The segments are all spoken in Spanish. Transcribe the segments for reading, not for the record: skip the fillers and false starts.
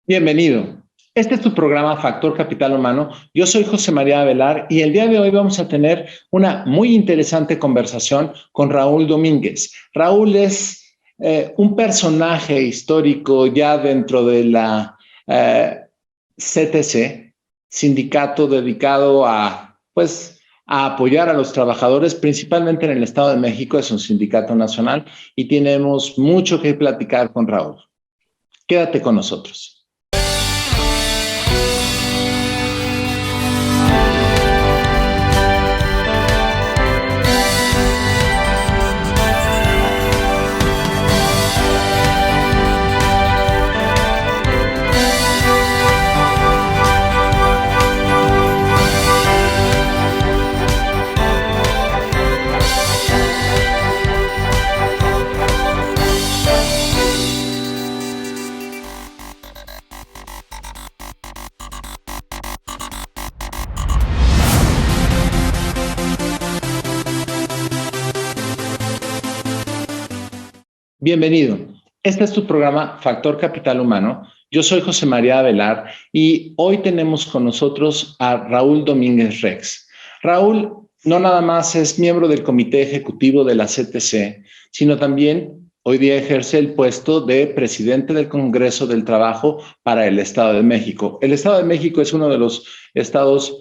Bienvenido. Este es tu programa Factor Capital Humano. Yo soy José María Avelar y el día de hoy vamos a tener una muy interesante conversación con Raúl Domínguez. Raúl es un personaje histórico ya dentro de la CTC, sindicato dedicado a apoyar a los trabajadores, principalmente en el Estado de México. Es un sindicato nacional y tenemos mucho que platicar con Raúl. Quédate con nosotros. Bienvenido. Este es tu programa Factor Capital Humano. Yo soy José María Avelar y hoy tenemos con nosotros a Raúl Domínguez Rex. Raúl no nada más es miembro del comité ejecutivo de la CTC, sino también hoy día ejerce el puesto de presidente del Congreso del Trabajo para el Estado de México. El Estado de México es uno de los estados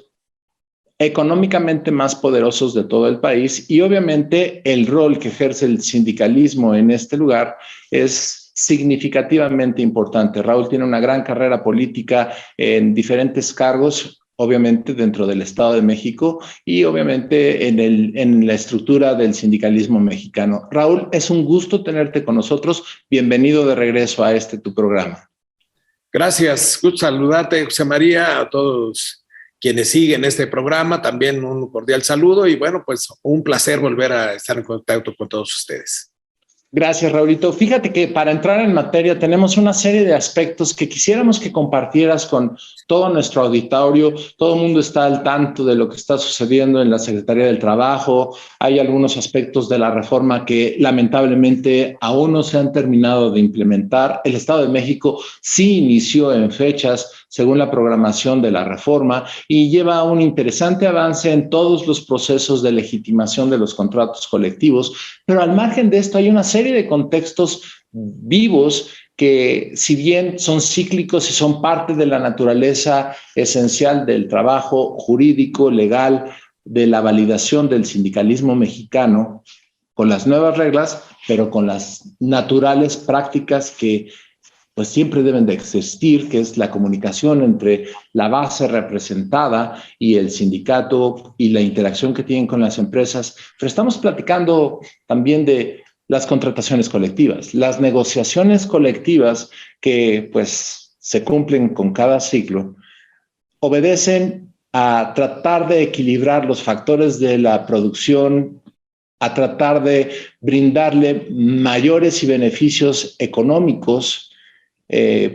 económicamente más poderosos de todo el país y obviamente el rol que ejerce el sindicalismo en este lugar es significativamente importante. Raúl tiene una gran carrera política en diferentes cargos, obviamente dentro del Estado de México y obviamente en la estructura del sindicalismo mexicano. Raúl, es un gusto tenerte con nosotros. Bienvenido de regreso a tu programa. Gracias, gusto saludarte, José María, a todos quienes siguen este programa, también un cordial saludo y bueno, pues un placer volver a estar en contacto con todos ustedes. Gracias, Raulito. Fíjate que para entrar en materia tenemos una serie de aspectos que quisiéramos que compartieras con todo nuestro auditorio. Todo el mundo está al tanto de lo que está sucediendo en la Secretaría del Trabajo. Hay algunos aspectos de la reforma que lamentablemente aún no se han terminado de implementar. El Estado de México sí inició en fechas según la programación de la reforma y lleva un interesante avance en todos los procesos de legitimación de los contratos colectivos, pero al margen de esto hay una serie de contextos vivos que, si bien son cíclicos y son parte de la naturaleza esencial del trabajo jurídico, legal, de la validación del sindicalismo mexicano, con las nuevas reglas, pero con las naturales prácticas que pues siempre deben de existir, que es la comunicación entre la base representada y el sindicato y la interacción que tienen con las empresas. Pero estamos platicando también de las contrataciones colectivas, las negociaciones colectivas que pues se cumplen con cada ciclo, obedecen a tratar de equilibrar los factores de la producción, a tratar de brindarle mayores y beneficios económicos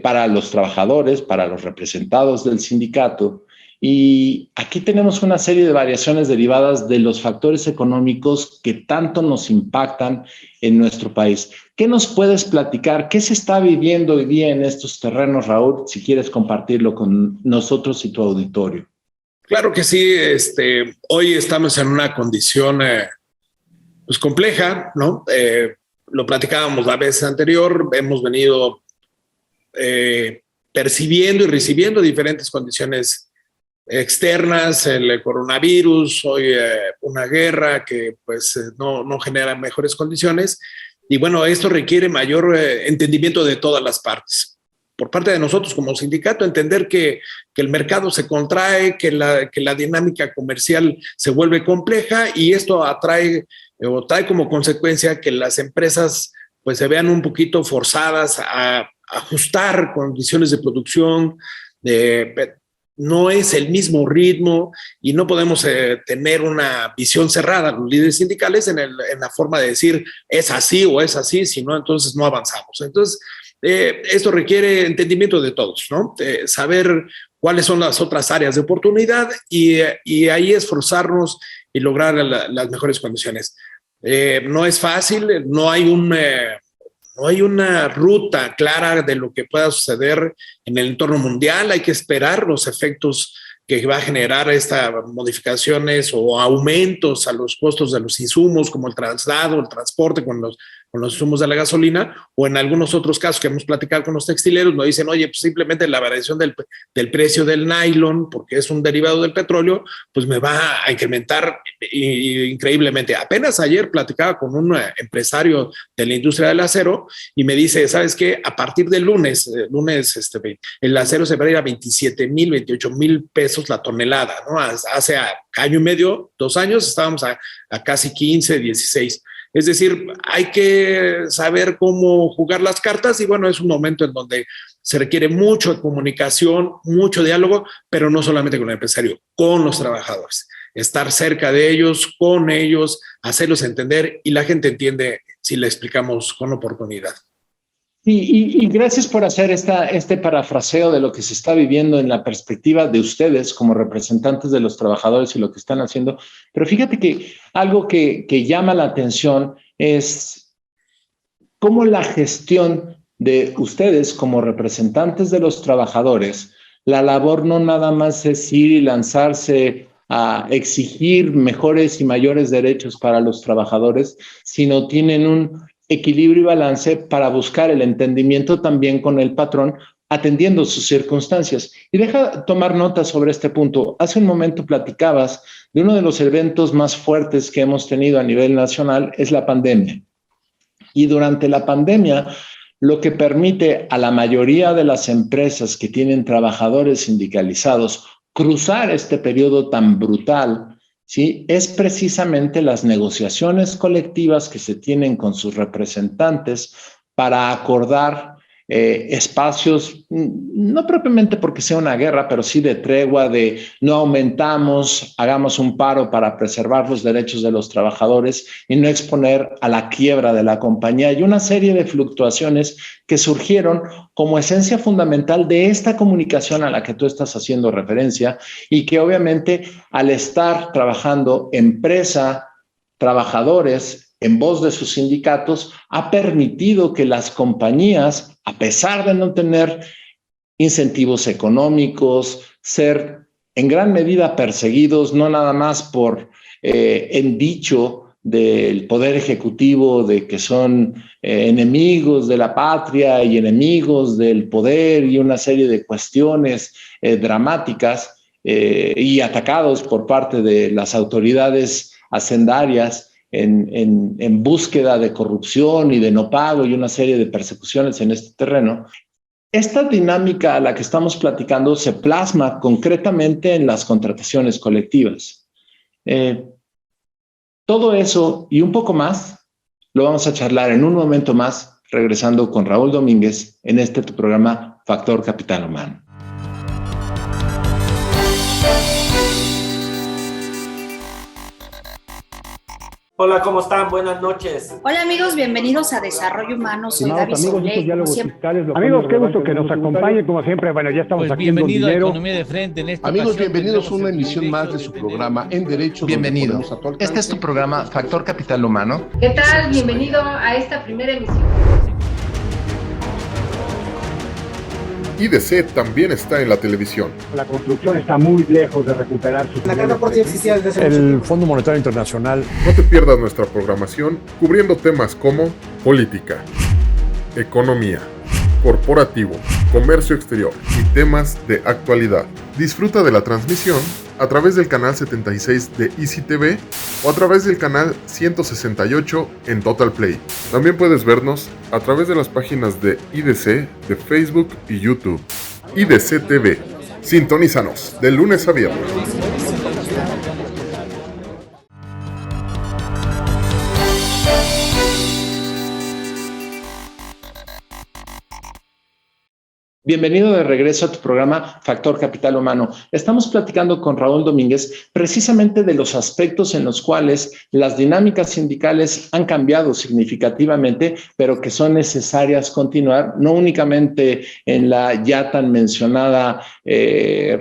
para los trabajadores, para los representados del sindicato. Y aquí tenemos una serie de variaciones derivadas de los factores económicos que tanto nos impactan en nuestro país. ¿Qué nos puedes platicar? ¿Qué se está viviendo hoy día en estos terrenos, Raúl? Si quieres compartirlo con nosotros y tu auditorio. Claro que sí. Hoy estamos en una condición pues compleja, ¿no? Lo platicábamos la vez anterior. Hemos venido percibiendo y recibiendo diferentes condiciones externas, el coronavirus, hoy una guerra que pues no genera mejores condiciones y bueno, esto requiere mayor entendimiento de todas las partes. Por parte de nosotros como sindicato, entender que el mercado se contrae, que la dinámica comercial se vuelve compleja y esto trae como consecuencia que las empresas pues se vean un poquito forzadas a ajustar condiciones de producción, no es el mismo ritmo y no podemos tener una visión cerrada, los líderes sindicales, en la forma de decir es así o es así, si no, entonces no avanzamos. Entonces, esto requiere entendimiento de todos, ¿no? Saber cuáles son las otras áreas de oportunidad y ahí esforzarnos y lograr las mejores condiciones. No es fácil, no hay No hay una ruta clara de lo que pueda suceder en el entorno mundial. Hay que esperar los efectos que va a generar estas modificaciones o aumentos a los costos de los insumos, como el traslado, el transporte con los insumos de la gasolina, o en algunos otros casos que hemos platicado con los textileros, nos dicen, oye, pues simplemente la variación del precio del nylon, porque es un derivado del petróleo, pues me va a incrementar increíblemente. Apenas ayer platicaba con un empresario de la industria del acero y me dice, ¿sabes qué? A partir del lunes, el acero se va a ir a 27,000, 28,000 pesos la tonelada, ¿no? Hace año y medio, 2 años, estábamos a casi 15, 16. Es decir, hay que saber cómo jugar las cartas y bueno, es un momento en donde se requiere mucho comunicación, mucho diálogo, pero no solamente con el empresario, con los trabajadores. Estar cerca de ellos, con ellos, hacerlos entender y la gente entiende si le explicamos con oportunidad. Y gracias por hacer este parafraseo de lo que se está viviendo en la perspectiva de ustedes como representantes de los trabajadores y lo que están haciendo. Pero fíjate que algo que llama la atención es cómo la gestión de ustedes como representantes de los trabajadores, la labor no nada más es ir y lanzarse a exigir mejores y mayores derechos para los trabajadores, sino tienen un equilibrio y balance para buscar el entendimiento también con el patrón, atendiendo sus circunstancias. Y deja tomar nota sobre este punto. Hace un momento platicabas de uno de los eventos más fuertes que hemos tenido a nivel nacional, es la pandemia. Y durante la pandemia, lo que permite a la mayoría de las empresas que tienen trabajadores sindicalizados cruzar este periodo tan brutal, ¿sí? Es precisamente las negociaciones colectivas que se tienen con sus representantes para acordar espacios, no propiamente porque sea una guerra, pero sí de tregua, de no aumentamos, hagamos un paro para preservar los derechos de los trabajadores y no exponer a la quiebra de la compañía. Y una serie de fluctuaciones que surgieron como esencia fundamental de esta comunicación a la que tú estás haciendo referencia y que obviamente al estar trabajando empresa, trabajadores, en voz de sus sindicatos, ha permitido que las compañías, a pesar de no tener incentivos económicos, ser en gran medida perseguidos, no nada más por el dicho del poder ejecutivo de que son enemigos de la patria y enemigos del poder y una serie de cuestiones dramáticas y atacados por parte de las autoridades hacendarias en búsqueda de corrupción y de no pago y una serie de persecuciones en este terreno. Esta dinámica a la que estamos platicando se plasma concretamente en las contrataciones colectivas. Todo eso y un poco más lo vamos a charlar en un momento más, regresando con Raúl Domínguez en este tu programa Factor Capital Humano. Hola, ¿cómo están? Buenas noches. Hola amigos, bienvenidos a Desarrollo Humano. Soy Gaby Soule. Amigos, qué gusto que nos acompañen, como siempre. Bueno, ya estamos aquí en bienvenido a Economía de Frente. En esta amigos, bienvenidos a una emisión más de su programa En Derecho. Bienvenido. Este es tu programa Factor Capital Humano. ¿Qué tal? Bienvenido a esta primera emisión. IDC también está en la televisión. La construcción está muy lejos de recuperar sus... La carta por sí existía desde hace mucho El tiempo. Fondo Monetario Internacional. No te pierdas nuestra programación cubriendo temas como política, economía, corporativo, comercio exterior y temas de actualidad. Disfruta de la transmisión a través del canal 76 de Easy TV o a través del canal 168 en Total Play. También puedes vernos a través de las páginas de IDC de Facebook y YouTube. IDC TV. Sintonízanos de lunes a viernes. Bienvenido de regreso a tu programa Factor Capital Humano. Estamos platicando con Raúl Domínguez precisamente de los aspectos en los cuales las dinámicas sindicales han cambiado significativamente, pero que son necesarias continuar, no únicamente en la ya tan mencionada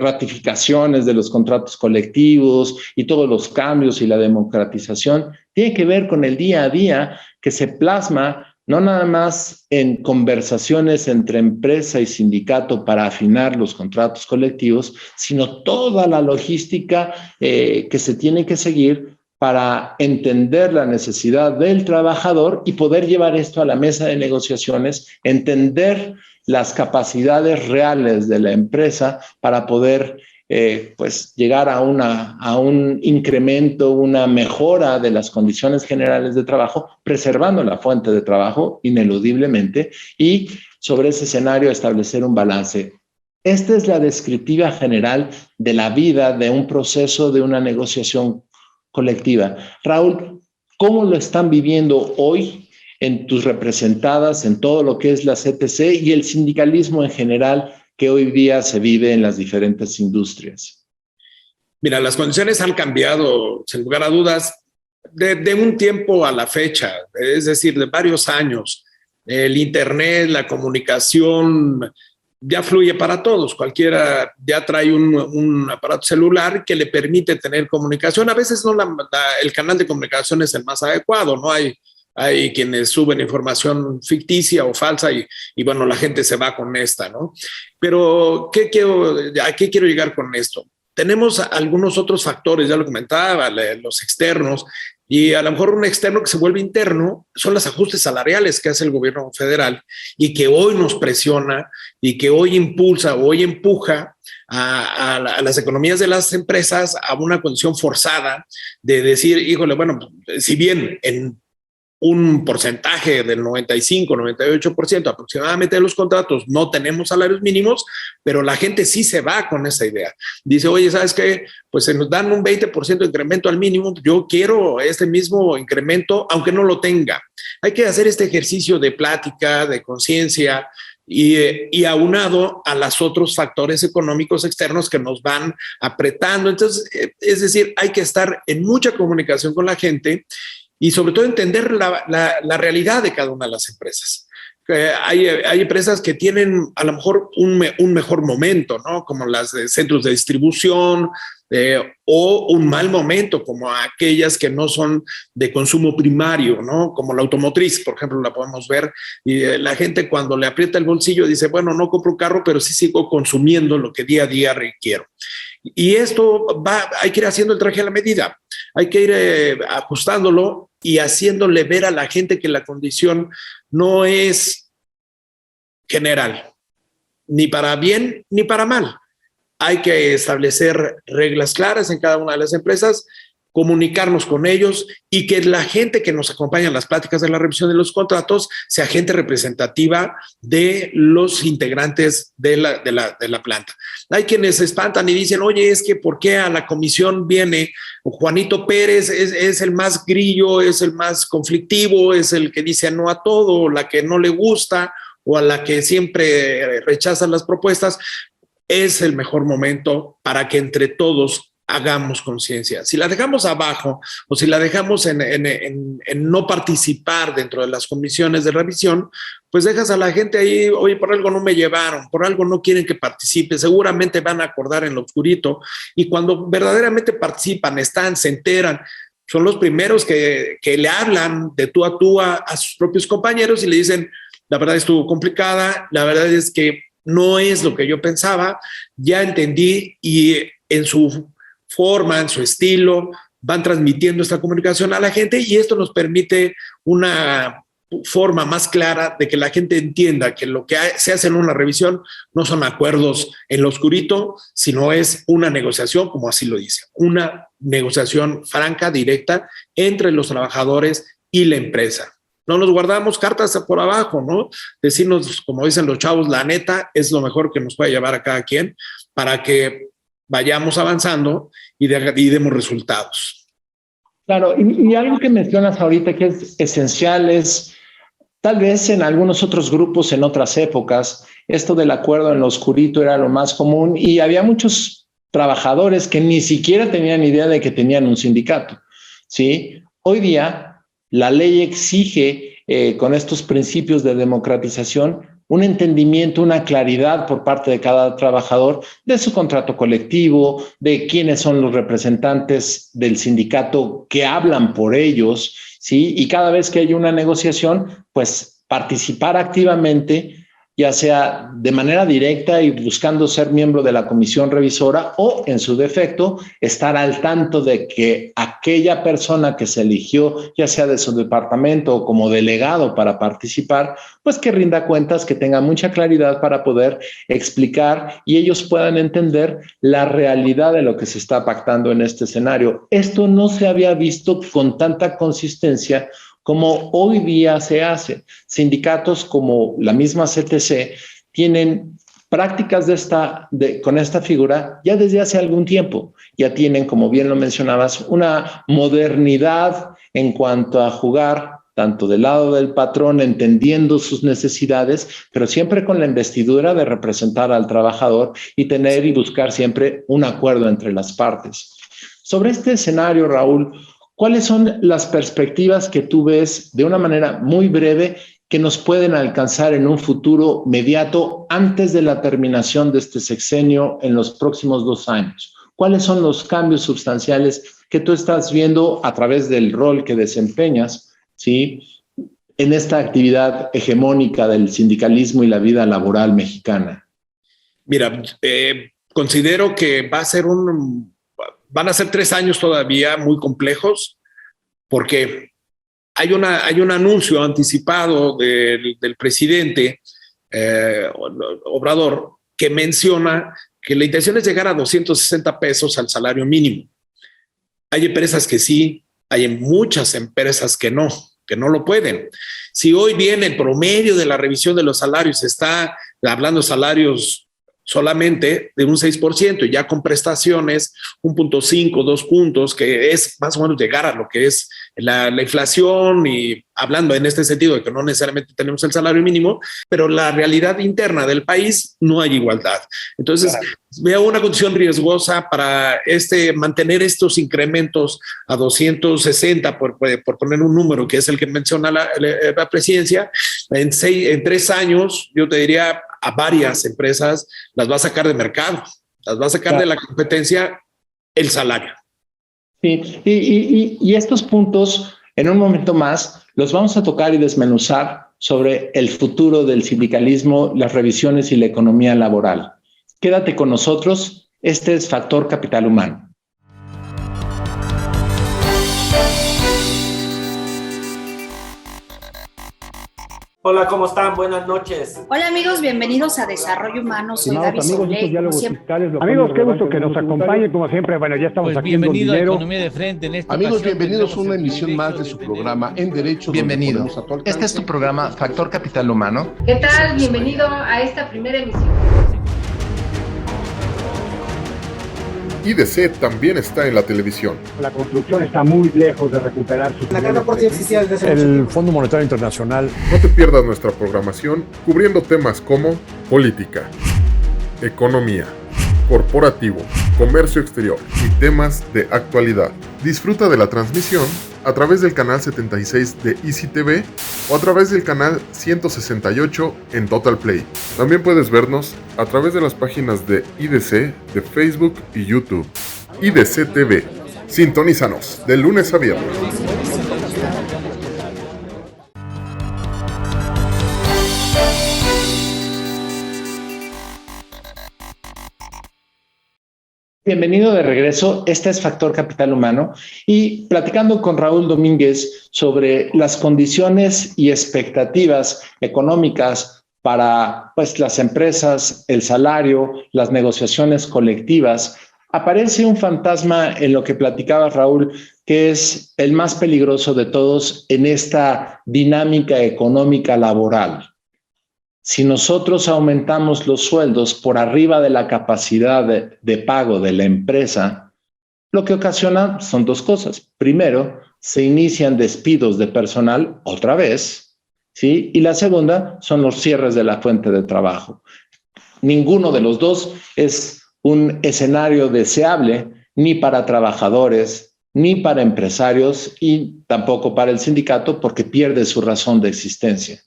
ratificaciones de los contratos colectivos y todos los cambios y la democratización, tiene que ver con el día a día que se plasma no nada más en conversaciones entre empresa y sindicato para afinar los contratos colectivos, sino toda la logística que se tiene que seguir para entender la necesidad del trabajador y poder llevar esto a la mesa de negociaciones, entender las capacidades reales de la empresa para poder pues llegar a un incremento, una mejora de las condiciones generales de trabajo, preservando la fuente de trabajo ineludiblemente, y sobre ese escenario establecer un balance. Esta es la descriptiva general de la vida de un proceso de una negociación colectiva. Raúl, ¿cómo lo están viviendo hoy en tus representadas, en todo lo que es la CTC y el sindicalismo en general que hoy día se vive en las diferentes industrias? Mira, las condiciones han cambiado, sin lugar a dudas, de un tiempo a la fecha, es decir, de varios años. El Internet, la comunicación ya fluye para todos. Cualquiera ya trae un aparato celular que le permite tener comunicación. A veces no el canal de comunicación es el más adecuado, ¿no? Hay quienes suben información ficticia o falsa y bueno, la gente se va con esta, ¿no? Pero ¿a qué quiero llegar con esto? Tenemos algunos otros factores, ya lo comentaba, los externos, y a lo mejor un externo que se vuelve interno son los ajustes salariales que hace el gobierno federal y que hoy nos presiona y que hoy impulsa o hoy empuja a las economías de las empresas a una condición forzada de decir, híjole, bueno, si bien en un porcentaje del 95-98% aproximadamente de los contratos no tenemos salarios mínimos, pero la gente sí se va con esa idea. Dice, oye, ¿sabes qué? Pues se nos dan un 20% de incremento al mínimo, yo quiero este mismo incremento, aunque no lo tenga. Hay que hacer este ejercicio de plática, de conciencia, y aunado a los otros factores económicos externos que nos van apretando. Entonces, es decir, hay que estar en mucha comunicación con la gente y sobre todo entender la realidad de cada una de las empresas. Hay empresas que tienen a lo mejor un mejor momento, ¿no? Como las de centros de distribución, o un mal momento, como aquellas que no son de consumo primario, ¿no? Como la automotriz, por ejemplo, la podemos ver. Y la gente cuando le aprieta el bolsillo dice, bueno, no compro un carro, pero sí sigo consumiendo lo que día a día requiero. Y esto hay que ir haciendo el traje a la medida, hay que ir ajustándolo y haciéndole ver a la gente que la condición no es general, ni para bien ni para mal. Hay que establecer reglas claras en cada una de las empresas, comunicarnos con ellos y que la gente que nos acompaña en las pláticas de la revisión de los contratos sea gente representativa de los integrantes de la planta. Hay quienes se espantan y dicen, oye, es que ¿por qué a la comisión viene Juanito Pérez? Es el más grillo, es el más conflictivo, es el que dice no a todo, la que no le gusta o a la que siempre rechaza las propuestas. Es el mejor momento para que entre todos hagamos conciencia. Si la dejamos abajo o si la dejamos en no participar dentro de las comisiones de revisión, pues dejas a la gente ahí, oye, por algo no me llevaron, por algo no quieren que participe, seguramente van a acordar en lo oscurito, y cuando verdaderamente participan, se enteran, son los primeros que le hablan de tú a sus propios compañeros y le dicen, la verdad estuvo complicada, la verdad es que no es lo que yo pensaba, ya entendí, y en su forma, en su estilo, van transmitiendo esta comunicación a la gente, y esto nos permite una forma más clara de que la gente entienda que lo que se hace en una revisión no son acuerdos en lo oscurito, sino es una negociación, como así lo dice, una negociación franca, directa entre los trabajadores y la empresa. No nos guardamos cartas por abajo, ¿no? Decirnos, como dicen los chavos, la neta es lo mejor que nos puede llevar a cada quien para que vayamos avanzando y demos resultados. Claro, y algo que mencionas ahorita que es esencial es, tal vez en algunos otros grupos, en otras épocas, esto del acuerdo en lo oscurito era lo más común y había muchos trabajadores que ni siquiera tenían idea de que tenían un sindicato, ¿sí? Hoy día la ley exige, con estos principios de democratización, un entendimiento, una claridad por parte de cada trabajador de su contrato colectivo, de quiénes son los representantes del sindicato que hablan por ellos, ¿sí? Y cada vez que hay una negociación, pues participar activamente, ya sea de manera directa y buscando ser miembro de la comisión revisora, o en su defecto estar al tanto de que aquella persona que se eligió, ya sea de su departamento o como delegado para participar, pues que rinda cuentas, que tenga mucha claridad para poder explicar y ellos puedan entender la realidad de lo que se está pactando en este escenario. Esto no se había visto con tanta consistencia como hoy día se hace. Sindicatos como la misma CTC tienen prácticas con esta figura ya desde hace algún tiempo. Ya tienen, como bien lo mencionabas, una modernidad en cuanto a jugar tanto del lado del patrón, entendiendo sus necesidades, pero siempre con la investidura de representar al trabajador y tener y buscar siempre un acuerdo entre las partes. Sobre este escenario, Raúl, ¿cuáles son las perspectivas que tú ves de una manera muy breve que nos pueden alcanzar en un futuro inmediato antes de la terminación de este sexenio en los próximos 2 años? ¿Cuáles son los cambios sustanciales que tú estás viendo a través del rol que desempeñas, ¿sí?, en esta actividad hegemónica del sindicalismo y la vida laboral mexicana? Mira, considero que van a ser 3 años todavía muy complejos, porque hay un anuncio anticipado del presidente Obrador, que menciona que la intención es llegar a 260 pesos al salario mínimo. Hay empresas que sí, hay muchas empresas que no lo pueden. Si hoy viene el promedio de la revisión de los salarios, está hablando de salarios solamente de un 6%, y ya con prestaciones 1.5, 2 puntos, que es más o menos llegar a lo que es la inflación, y hablando en este sentido de que no necesariamente tenemos el salario mínimo, pero la realidad interna del país no hay igualdad. Entonces, veo una condición riesgosa para mantener estos incrementos a 260, por poner un número que es el que menciona la presidencia. En 3 años, yo te diría, a varias empresas las va a sacar de mercado, las va a sacar de la competencia el salario. Sí, y estos puntos, en un momento más, los vamos a tocar y desmenuzar sobre el futuro del sindicalismo, las revisiones y la economía laboral. Quédate con nosotros. Este es Factor Capital Humano. Hola, ¿cómo están? Buenas noches. Hola amigos, bienvenidos a Desarrollo Humano. Soy Gaby Soule. Amigos, qué gusto que nos acompañen, como siempre. Bueno, ya estamos aquí en bienvenido dinero. a Economía de Frente. En esta Amigos, ocasión bienvenidos a una tendremos emisión más de su programa En Derecho. Bienvenido. Este es tu programa Factor Capital Humano. ¿Qué tal? Bienvenido a esta primera emisión. IDC también está en la televisión. La construcción está muy lejos de recuperar su... La gran aporte existía desde hace mucho El tiempo. Fondo Monetario Internacional. No te pierdas nuestra programación cubriendo temas como política, economía, corporativo, comercio exterior y temas de actualidad. Disfruta de la transmisión a través del canal 76 de Easy TV o a través del canal 168 en Total Play. También puedes vernos a través de las páginas de IDC, de Facebook y YouTube. IDC TV. Sintonízanos de lunes a viernes. Bienvenido de regreso. Este es Factor Capital Humano y platicando con Raúl Domínguez sobre las condiciones y expectativas económicas para las empresas, el salario, las negociaciones colectivas. Aparece un fantasma en lo que platicaba Raúl, que es el más peligroso de todos en esta dinámica económica laboral. Si nosotros aumentamos los sueldos por arriba de la capacidad de pago de la empresa, lo que ocasiona son 2 cosas. Primero, se inician despidos de personal otra vez, ¿sí? Y la segunda son los cierres de la fuente de trabajo. Ninguno de los 2 es un escenario deseable ni para trabajadores, ni para empresarios y tampoco para el sindicato, porque pierde su razón de existencia.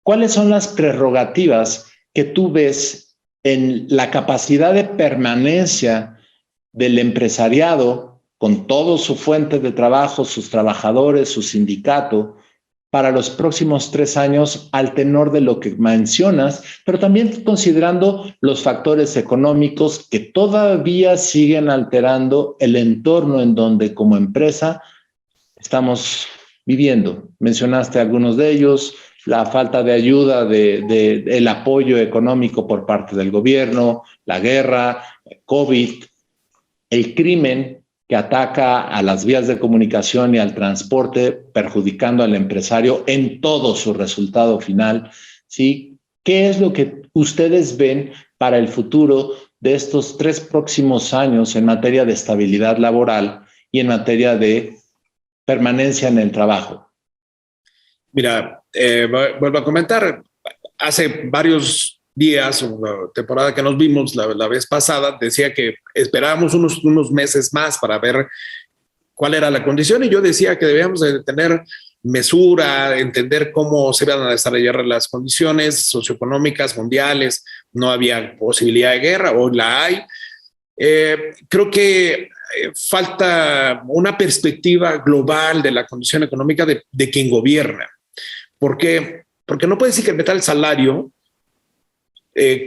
¿Cuáles son las prerrogativas que tú ves en la capacidad de permanencia del empresariado con toda su fuente de trabajo, sus trabajadores, su sindicato, para los próximos 3 años al tenor de lo que mencionas, pero también considerando los factores económicos que todavía siguen alterando el entorno en donde como empresa estamos viviendo? Mencionaste algunos de ellos: la falta de ayuda, el apoyo económico por parte del gobierno, la guerra, COVID, el crimen que ataca a las vías de comunicación y al transporte, perjudicando al empresario en todo su resultado final, ¿sí? ¿Qué es lo que ustedes ven para el futuro de estos 3 próximos años en materia de estabilidad laboral y en materia de permanencia en el trabajo? Mira, vuelvo a comentar, hace varios días, una temporada que nos vimos la vez pasada, decía que esperábamos unos meses más para ver cuál era la condición, y yo decía que debíamos de tener mesura, entender cómo se van a desarrollar las condiciones socioeconómicas mundiales. No había posibilidad de guerra, hoy la hay. Creo que falta una perspectiva global de la condición económica de quien gobierna. ¿Por qué? Porque no puedes incrementar el salario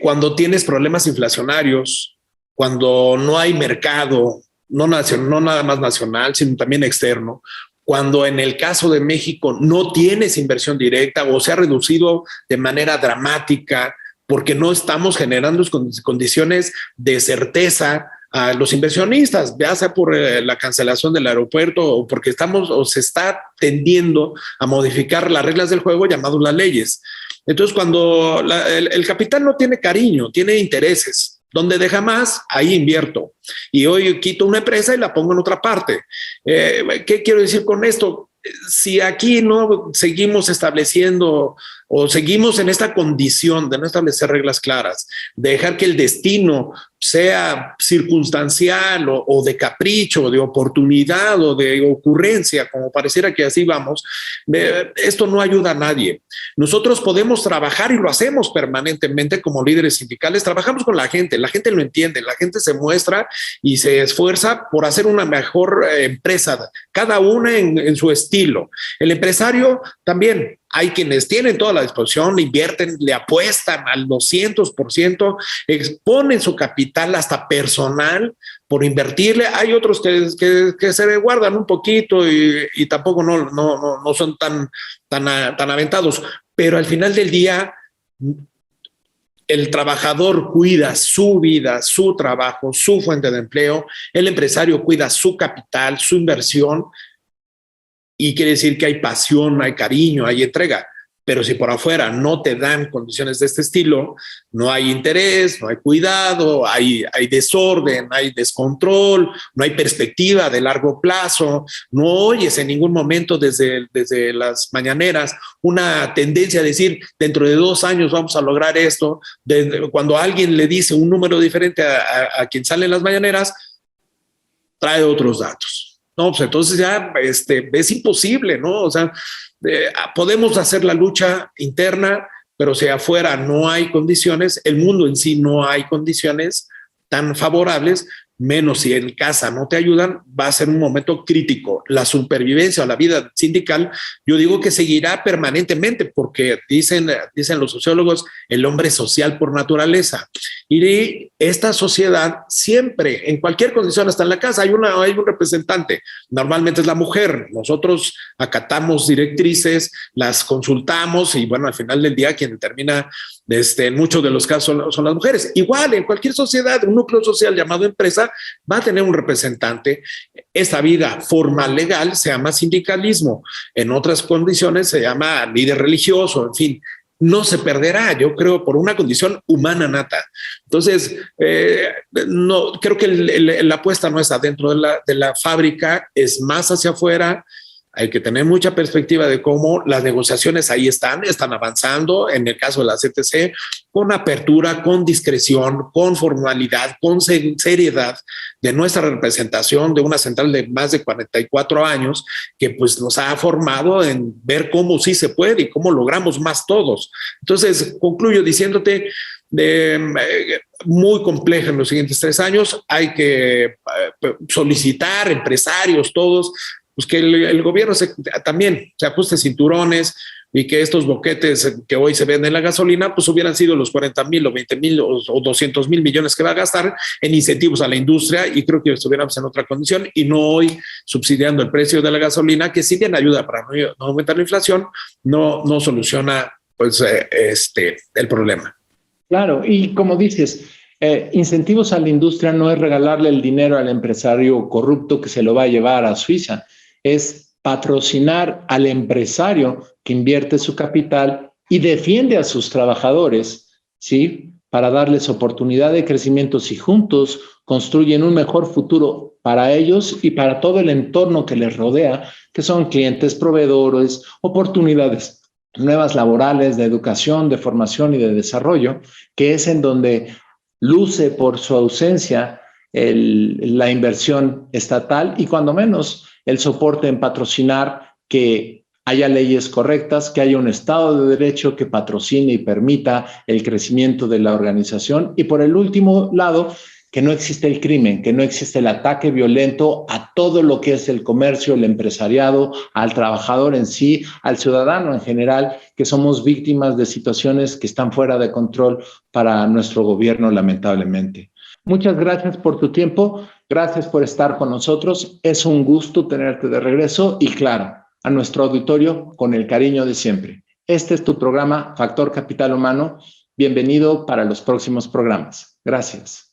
cuando tienes problemas inflacionarios, cuando no hay mercado, no nada más nacional, sino también externo, cuando en el caso de México no tienes inversión directa o se ha reducido de manera dramática porque no estamos generando condiciones de certeza a los inversionistas, ya sea por la cancelación del aeropuerto o porque se está tendiendo a modificar las reglas del juego llamadas las leyes. Entonces, cuando el capital no tiene cariño, tiene intereses. Donde deja más, ahí invierto. Y hoy quito una empresa y la pongo en otra parte. ¿Qué quiero decir con esto? Si aquí no seguimos estableciendo o seguimos en esta condición de no establecer reglas claras, de dejar que el destino sea circunstancial o de capricho, de oportunidad o de ocurrencia, como pareciera que así vamos, esto no ayuda a nadie. Nosotros podemos trabajar y lo hacemos permanentemente como líderes sindicales, trabajamos con la gente lo entiende, la gente se muestra y se esfuerza por hacer una mejor empresa, cada una en su estilo. El empresario también. Hay quienes tienen toda la disposición, le invierten, le apuestan al 200%, exponen su capital hasta personal por invertirle. Hay otros que se guardan un poquito y tampoco no son tan aventados. Pero al final del día, el trabajador cuida su vida, su trabajo, su fuente de empleo. El empresario cuida su capital, su inversión. Y quiere decir que hay pasión, hay cariño, hay entrega. Pero si por afuera no te dan condiciones de este estilo, no hay interés, no hay cuidado, hay desorden, hay descontrol, no hay perspectiva de largo plazo, no oyes en ningún momento desde las mañaneras una tendencia a decir, dentro de 2 años vamos a lograr esto. Cuando alguien le dice un número diferente a quien sale en las mañaneras, trae otros datos. No, pues entonces ya es imposible, ¿no? O sea, podemos hacer la lucha interna, pero si afuera no hay condiciones, el mundo en sí no hay condiciones tan favorables, menos si en casa no te ayudan, va a ser un momento crítico. La supervivencia o la vida sindical, yo digo que seguirá permanentemente porque dicen los sociólogos, el hombre es social por naturaleza. Y esta sociedad siempre, en cualquier condición, hasta en la casa, hay un representante. Normalmente es la mujer. Nosotros acatamos directrices, las consultamos y bueno, al final del día quien determina en muchos de los casos son las mujeres. Igual, en cualquier sociedad, un núcleo social llamado empresa va a tener un representante. Esta vida formal legal se llama sindicalismo. En otras condiciones se llama líder religioso, en fin. No se perderá, yo creo, por una condición humana nata. Entonces, no, creo que la apuesta no está dentro de la fábrica, es más hacia afuera. Hay que tener mucha perspectiva de cómo las negociaciones ahí están avanzando, en el caso de la CTC, con apertura, con discreción, con formalidad, con seriedad de nuestra representación de una central de más de 44 años que pues nos ha formado en ver cómo sí se puede y cómo logramos más todos. Entonces, concluyo diciéndote, muy compleja en los siguientes 3 años, hay que solicitar empresarios todos pues que el gobierno también se ajuste cinturones y que estos boquetes que hoy se venden en la gasolina, pues hubieran sido los 40,000 o 20,000 o 200,000 millones que va a gastar en incentivos a la industria, y creo que estuviéramos en otra condición y no hoy subsidiando el precio de la gasolina, que si bien ayuda para no aumentar la inflación, no soluciona pues el problema. Claro, y como dices, incentivos a la industria no es regalarle el dinero al empresario corrupto que se lo va a llevar a Suiza, es patrocinar al empresario que invierte su capital y defiende a sus trabajadores, ¿sí? Para darles oportunidad de crecimiento y juntos construyen un mejor futuro para ellos y para todo el entorno que les rodea, que son clientes, proveedores, oportunidades nuevas laborales, de educación, de formación y de desarrollo, que es en donde luce por su ausencia la inversión estatal y cuando menos el soporte en patrocinar que haya leyes correctas, que haya un Estado de Derecho que patrocine y permita el crecimiento de la organización. Y por el último lado, que no existe el crimen, que no existe el ataque violento a todo lo que es el comercio, el empresariado, al trabajador en sí, al ciudadano en general, que somos víctimas de situaciones que están fuera de control para nuestro gobierno, lamentablemente. Muchas gracias por tu tiempo, gracias por estar con nosotros, es un gusto tenerte de regreso y claro, a nuestro auditorio con el cariño de siempre. Este es tu programa Factor Capital Humano, bienvenido para los próximos programas. Gracias.